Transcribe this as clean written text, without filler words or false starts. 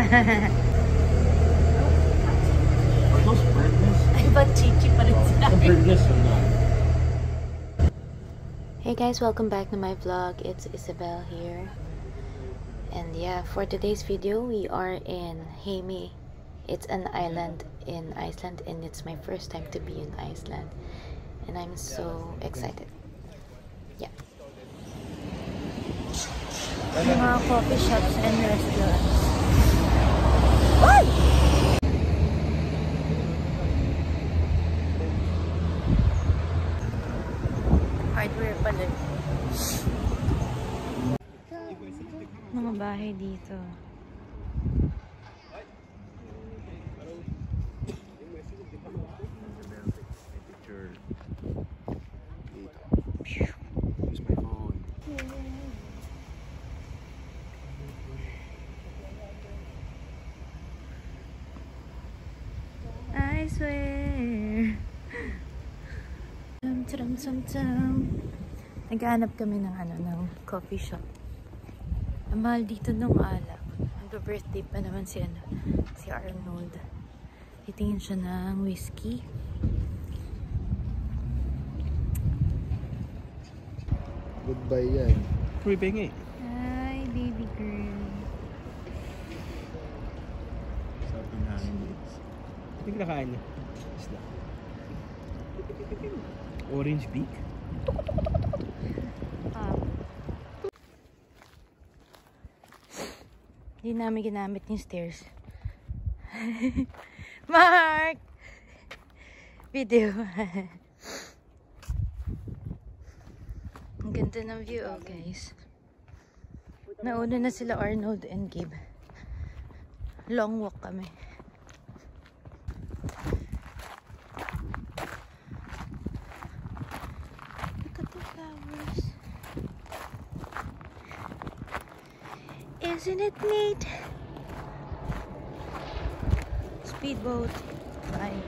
Are those birdness? Ay, ba't chichi pa rin sila? Birdness or not? Hey guys, welcome back to my vlog. It's Isabel here. And yeah, for today's video, we are in Hemi. It's an island in Iceland and it's my first time to be in Iceland. And I'm so excited. Yeah. Mga coffee shops and restaurants. Ay! Hardware pala. Mga bahay dito. Use my phone. I swear. Naghahanap kami ng ng coffee shop. Ang mahal dito ng alak. Nag-birthday pa naman si Arnold. Titingin siya ng whiskey. Goodbye yan. Creeping eh. Hi, baby girl. Sarap ng hangin dito. Hindi ko nakain niya. Isla. Orange beak. Hindi namin ginamit yung stairs. Mark! Video. Ang ganda ng view, oh guys. Nauna na sila Arnold and Gabe. Long walk kami. Look at the flowers. Isn't it neat? Speedboat. Bye.